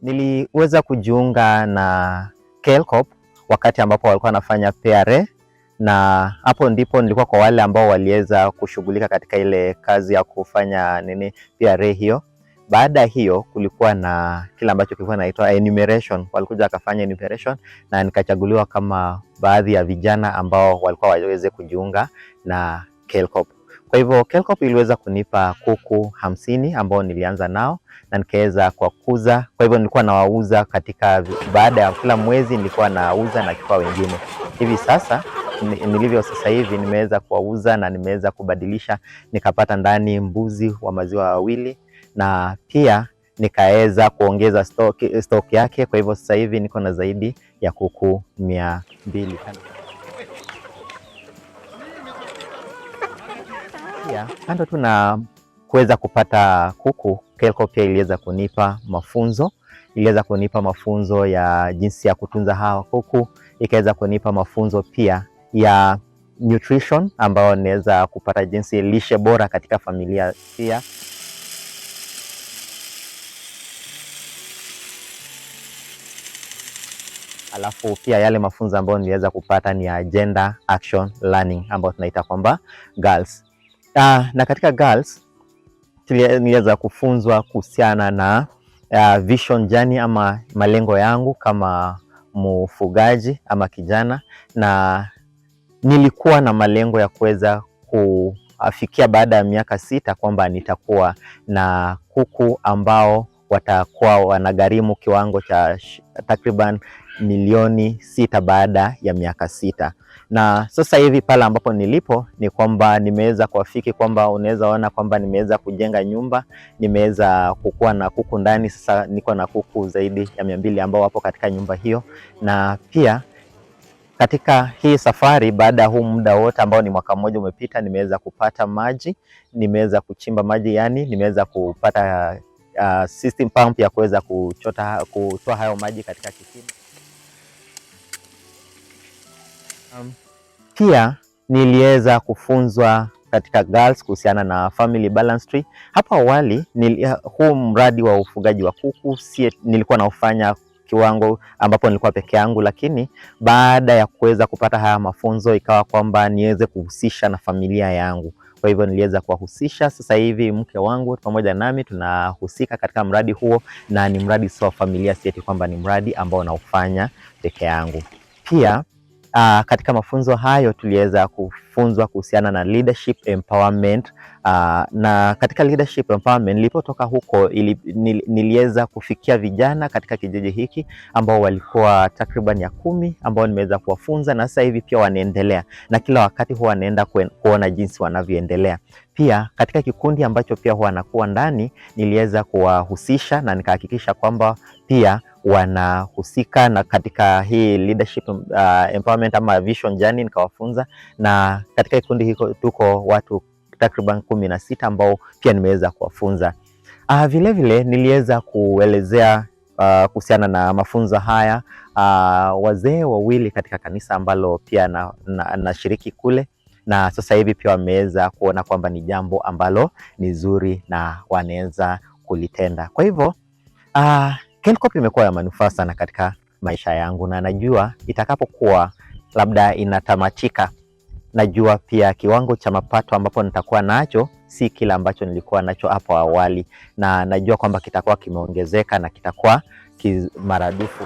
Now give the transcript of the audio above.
Niliweza kujiunga na KELCOP wakati ambapo walikuwa wanafanya PRA, na hapo ndipo nilikuwa kwa wale ambao waliweza kushughulika katika ile kazi ya kufanya PRA hiyo. Baada hiyo kulikuwa na kile ambacho kilikuwa inaitwa enumeration. Walikuja wakafanya enumeration na nikachaguliwa kama baadhi ya vijana ambao walikuwa waweze kujiunga na KELCOP. Kwa hivyo KELCOP iliweza kunipa kuku 50 ambao nilianza nao na nikaweza kuwakuza. Kwa hivyo nilikuwa nawauza katika, baada ya kila mwezi nilikuwa nauza na kifaa wengine. Hivi sasa nilivyo sasa hivi nimeweza kuwauza na nimeweza kubadilisha, nikapata ndani mbuzi wa maziwa wawili na pia nikaweza kuongeza stock yake. Kwa hivyo sasa hivi niko na zaidi ya kuku 200. Pia kando tu na kuweza kupata kuku, KELCOP pia iliweza kunipa mafunzo. Iliweza kunipa mafunzo ya jinsi ya kutunza hawa kuku, ikaweza kunipa mafunzo pia ya nutrition ambao naweza kupata jinsi lishe bora katika familia pia. Alafu pia yale mafunzo ambayo niliweza kupata ni ya gender action learning ambayo tunaita kwamba girls. Na katika girls niliweza kufunzwa kuhusiana na vision journey ama malengo yangu kama mfugaji ama kijana, na nilikuwa na malengo ya kuweza kufikia baada ya miaka 6 kwamba nitakuwa na kuku ambao watakuwa wanagharimu kiwango cha takriban milioni 6 baada ya miaka 6. Na sasa hivi pale ambapo nilipo ni kwamba nimeweza kuafiki kwamba unaweza ona kwamba nimeweza kujenga nyumba, nimeweza kukua na kuku ndani. Sasa niko na kuku zaidi ya 200 ambao wapo katika nyumba hiyo. Na pia katika hii safari, baada ya huu muda wote ambao ni mwaka mmoja umepita, nimeweza kupata maji, nimeweza kuchimba maji, yani nimeweza kupata system pump ya kuweza kutoa hayo maji katika kisima. Pia niliweza kufunzwa katika girls kuhusiana na family balance tree. Hapo awali huu mradi wa ufugaji wa kuku nilikuwa naufanya kiwango ambapo nilikuwa peke yangu, lakini baada ya kuweza kupata haya mafunzo ikawa kwamba niweze kuhusisha na familia yangu. Kwa hivyo niliweza kuwahusisha. Sasa hivi mke wangu pamoja nami tunahusika katika mradi huo, na ni mradi sio familia, si eti kwamba ni mradi ambao naufanya peke yangu. Pia katika mafunzo hayo tuliweza kufunzwa kuhusiana na leadership empowerment, na katika leadership empowerment nilipotoka huko niliweza kufikia vijana katika kijiji hiki ambao walikuwa takriban 10 ambao nimeweza kuwafunza, na sasa hivi pia wanaendelea, na kila wakati huwa wanaenda kuona jinsi wanavyoendelea. Pia katika kikundi ambacho pia huwa nakuwa ndani niliweza kuwahusisha na nikahakikisha kwamba pia wanahusika na katika hii leadership empowerment ama vision journey, nikawafunza. Na katika kikundi hiko tuko watu takriban 16 ambao pia nimeweza kuwafunza. Vile vile niliweza kuelezea kuhusiana na mafunzo haya wazee wawili katika kanisa ambalo pia nashiriki kule, na sasa hivi pia wameweza kuona kwamba ni jambo ambalo ni zuri na wanaweza kulitenda. Kwa hivyo KELCOP imekuwa ya manufaa sana katika maisha yangu, na najua itakapokuwa labda inatamatika, najua pia kiwango cha mapato ambapo nitakuwa nacho si kila ambacho nilikuwa nacho hapo awali, na najua kwamba kitakuwa kimeongezeka na kitakuwa maradufu.